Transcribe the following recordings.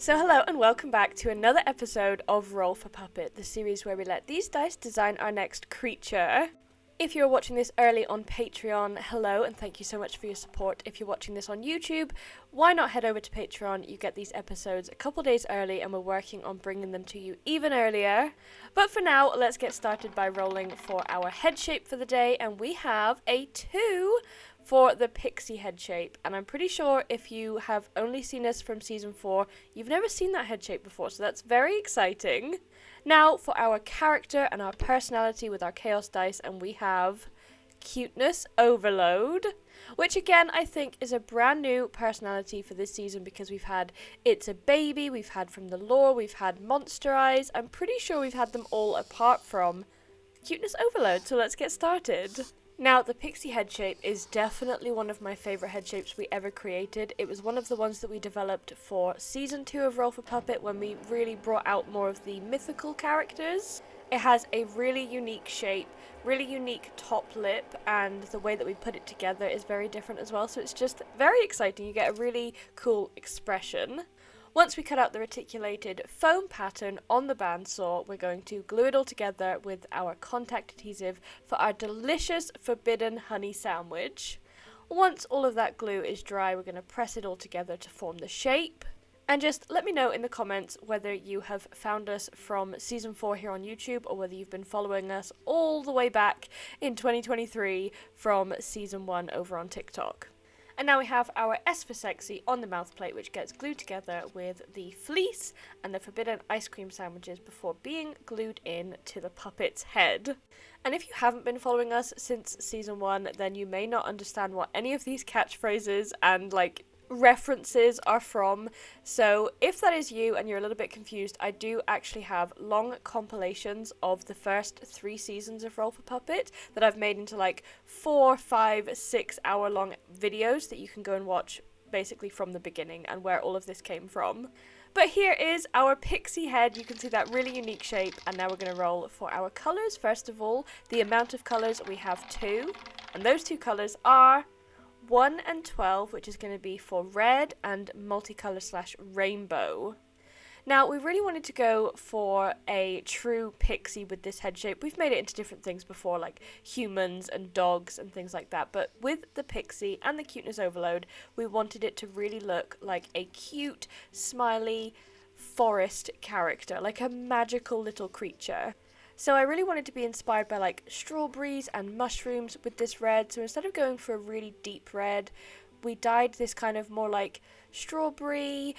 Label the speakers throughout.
Speaker 1: So hello and welcome back to another episode of Roll for Puppet, the series where we let these dice design our next creature. If you're watching this early on Patreon, hello and thank you so much for your support. If you're watching this on YouTube, why not head over to Patreon? You get these episodes a couple days early and we're working on bringing them to you even earlier. But for now, let's get started by rolling for our head shape for the day, and we have a 2 for the pixie head shape, and I'm pretty sure if you have only seen us from season 4, you've never seen that head shape before, so that's very exciting. Now for our character and our personality with our chaos dice, and we have cuteness overload, which again I think is a brand new personality for this season because we've had It's a Baby, we've had From the Lore, we've had Monster Eyes. I'm pretty sure we've had them all apart from cuteness overload, so let's get started. Now, the pixie head shape is definitely one of my favourite head shapes we ever created. It was one of the ones that we developed for Season 2 of Roll for Puppet when we really brought out more of the mythical characters. It has a really unique shape, really unique top lip, and the way that we put it together is very different as well, so it's just very exciting. You get a really cool expression. Once we cut out the reticulated foam pattern on the bandsaw, we're going to glue it all together with our contact adhesive for our delicious forbidden honey sandwich. Once all of that glue is dry, we're going to press it all together to form the shape. And just let me know in the comments whether you have found us from season 4 here on YouTube or whether you've been following us all the way back in 2023 from season 1 over on TikTok. And now we have our S for sexy on the mouth plate, which gets glued together with the fleece and the forbidden ice cream sandwiches before being glued in to the puppet's head. And if you haven't been following us since season 1, then you may not understand what any of these catchphrases and references are from. So if that is you and you're a little bit confused, I do actually have long compilations of the first 3 seasons of Roll for Puppet that I've made into 4, 5, 6 hour long videos that you can go and watch basically from the beginning and where all of this came from. But here is our pixie head. You can see that really unique shape, and now we're going to roll for our colours. First of all, the amount of colours, we have 2, and those 2 colours are 1 and 12, which is going to be for red and multicolor/rainbow. Now, we really wanted to go for a true pixie with this head shape. We've made it into different things before, like humans and dogs and things like that. But with the pixie and the cuteness overload, we wanted it to really look like a cute, smiley forest character, like a magical little creature. So I really wanted to be inspired by strawberries and mushrooms with this red. So instead of going for a really deep red, we dyed this kind of more strawberry,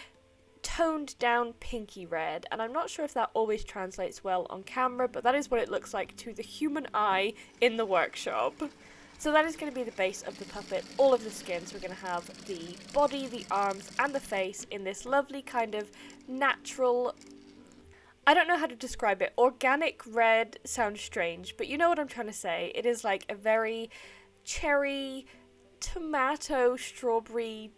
Speaker 1: toned down pinky red. And I'm not sure if that always translates well on camera, but that is what it looks like to the human eye in the workshop. So that is going to be the base of the puppet, all of the skins. We're going to have the body, the arms, and the face in this lovely kind of natural, I don't know how to describe it. Organic red sounds strange, but you know what I'm trying to say. It is like a very cherry, tomato, strawberry,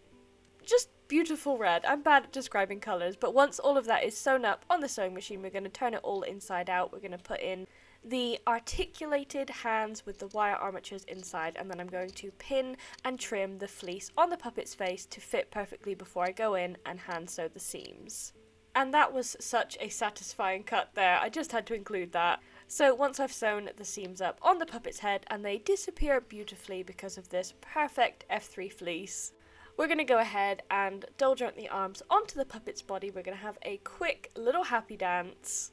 Speaker 1: just beautiful red. I'm bad at describing colours, but once all of that is sewn up on the sewing machine, we're going to turn it all inside out. We're going to put in the articulated hands with the wire armatures inside, and then I'm going to pin and trim the fleece on the puppet's face to fit perfectly before I go in and hand sew the seams. And that was such a satisfying cut there, I just had to include that. So once I've sewn the seams up on the puppet's head, and they disappear beautifully because of this perfect F3 fleece, we're going to go ahead and double joint the arms onto the puppet's body. We're going to have a quick little happy dance,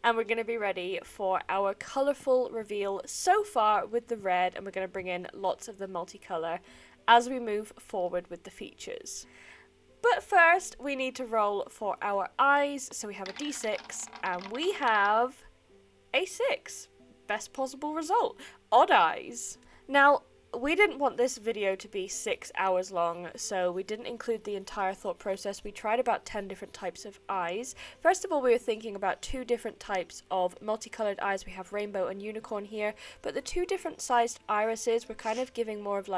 Speaker 1: and we're going to be ready for our colourful reveal so far with the red, and we're going to bring in lots of the multicolour as we move forward with the features. But first, we need to roll for our eyes. So we have a d6, and we have a 6. Best possible result. Odd eyes. Now, we didn't want this video to be 6 hours long, so we didn't include the entire thought process. We tried about 10 different types of eyes. First of all, we were thinking about 2 different types of multicolored eyes. We have rainbow and unicorn here, but the 2 different sized irises were kind of giving more of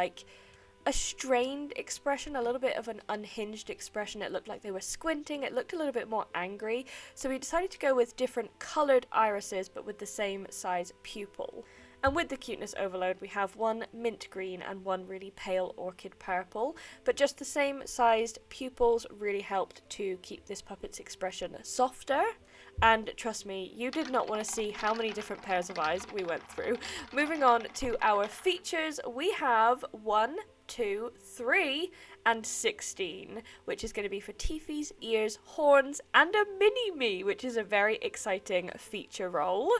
Speaker 1: a strained expression, a little bit of an unhinged expression. It looked like they were squinting. It looked a little bit more angry. So we decided to go with different coloured irises, but with the same size pupil. And with the cuteness overload, we have one mint green and one really pale orchid purple, but just the same sized pupils really helped to keep this puppet's expression softer. And trust me, you did not want to see how many different pairs of eyes we went through. Moving on to our features, we have 1, 2, 3, and 16, which is going to be for teethies, ears, horns, and a mini-me, which is a very exciting feature role.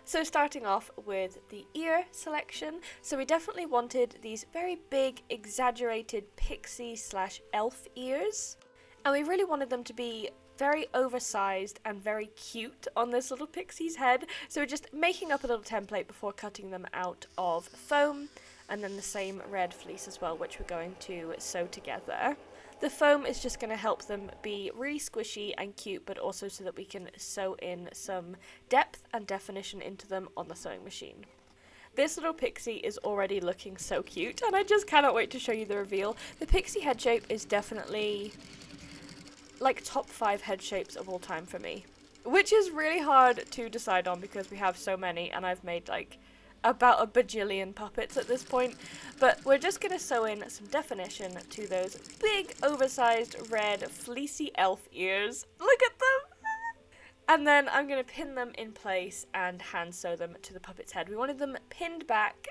Speaker 1: So starting off with the ear selection, so we definitely wanted these very big, exaggerated pixie/elf ears, and we really wanted them to be very oversized and very cute on this little pixie's head, so we're just making up a little template before cutting them out of foam, and then the same red fleece as well, which we're going to sew together. The foam is just going to help them be really squishy and cute, but also so that we can sew in some depth and definition into them on the sewing machine. This little pixie is already looking so cute, and I just cannot wait to show you the reveal. The pixie head shape is definitely like top 5 head shapes of all time for me, which is really hard to decide on because we have so many, and I've made like about a bajillion puppets at this point, but we're just going to sew in some definition to those big oversized red fleecy elf ears. Look at them! And then I'm going to pin them in place and hand sew them to the puppet's head. We wanted them pinned back,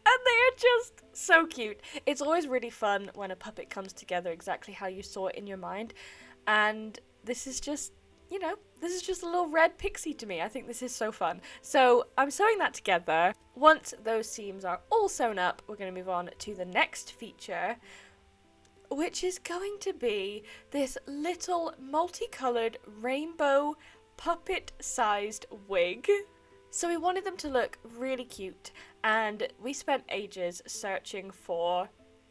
Speaker 1: and they are just so cute. It's always really fun when a puppet comes together exactly how you saw it in your mind, and this is just, you know, this is just a little red pixie to me. I think this is so fun. So I'm sewing that together. Once those seams are all sewn up, we're going to move on to the next feature, which is going to be this little multicolored rainbow puppet-sized wig. So we wanted them to look really cute, and we spent ages searching for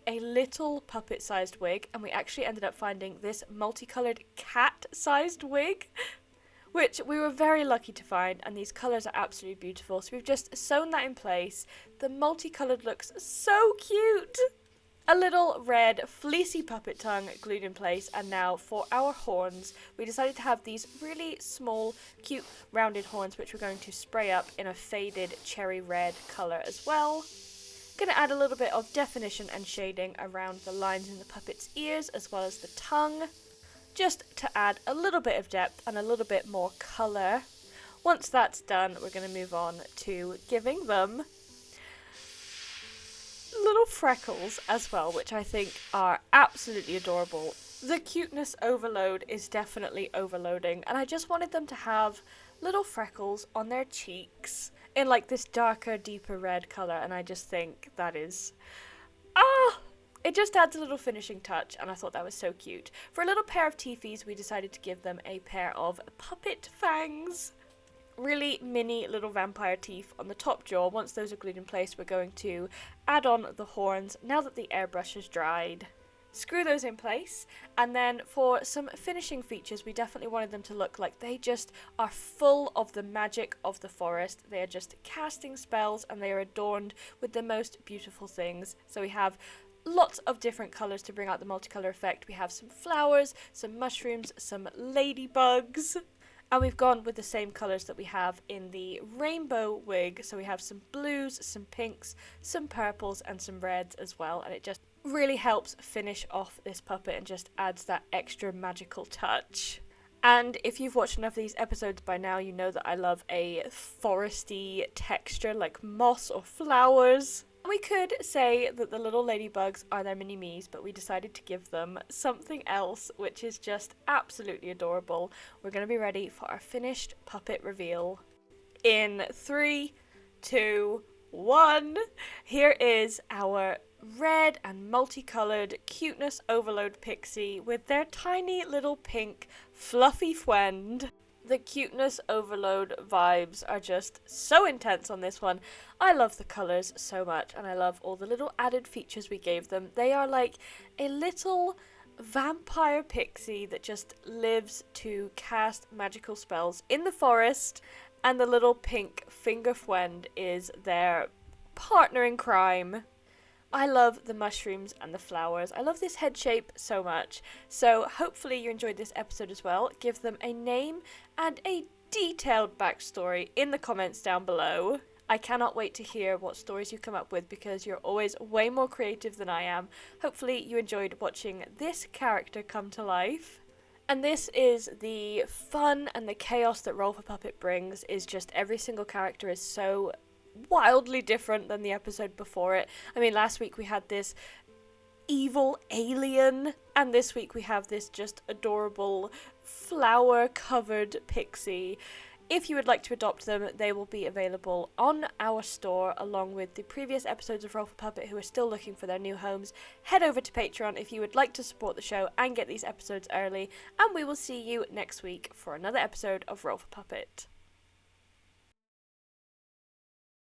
Speaker 1: a little puppet-sized wig, and we actually ended up finding this multicolored cat-sized wig, which we were very lucky to find, and these colours are absolutely beautiful. So we've just sewn that in place. The multicolored looks so cute! A little red fleecy puppet tongue glued in place, and now for our horns, we decided to have these really small, cute, rounded horns, which we're going to spray up in a faded cherry red colour as well. Going to add a little bit of definition and shading around the lines in the puppet's ears as well as the tongue, just to add a little bit of depth and a little bit more colour. Once that's done, we're going to move on to giving them little freckles as well, which I think are absolutely adorable. The cuteness overload is definitely overloading, and I just wanted them to have little freckles on their cheeks in like this darker, deeper red colour, and I just think that is, it just adds a little finishing touch, and I thought that was so cute. For a little pair of teethies, we decided to give them a pair of puppet fangs. Really mini little vampire teeth on the top jaw. Once those are glued in place, we're going to add on the horns now that the airbrush has dried. Screw those in place, and then for some finishing features, we definitely wanted them to look like they just are full of the magic of the forest. They are just casting spells, and they are adorned with the most beautiful things. So we have lots of different colours to bring out the multicolor effect. We have some flowers, some mushrooms, some ladybugs, and we've gone with the same colours that we have in the rainbow wig. So we have some blues, some pinks, some purples, and some reds as well, and it just really helps finish off this puppet and just adds that extra magical touch. And if you've watched enough of these episodes by now, you know that I love a foresty texture like moss or flowers. We could say that the little ladybugs are their mini-me's, but we decided to give them something else, which is just absolutely adorable. We're going to be ready for our finished puppet reveal in 3, 2, 1. Here is our red and multicolored cuteness overload pixie with their tiny little pink fluffy friend. The cuteness overload vibes are just so intense on this one. I love the colours so much, and I love all the little added features we gave them. They are like a little vampire pixie that just lives to cast magical spells in the forest, and the little pink finger friend is their partner in crime. I love the mushrooms and the flowers. I love this head shape so much. So hopefully you enjoyed this episode as well. Give them a name and a detailed backstory in the comments down below. I cannot wait to hear what stories you come up with because you're always way more creative than I am. Hopefully you enjoyed watching this character come to life. And this is the fun and the chaos that Roll for Puppet brings, is just every single character is so wildly different than the episode before it. I mean, last week we had this evil alien, and this week we have this just adorable flower-covered pixie. If you would like to adopt them, they will be available on our store along with the previous episodes of Roll for Puppet who are still looking for their new homes. Head over to Patreon if you would like to support the show and get these episodes early, and we will see you next week for another episode of Roll for Puppet.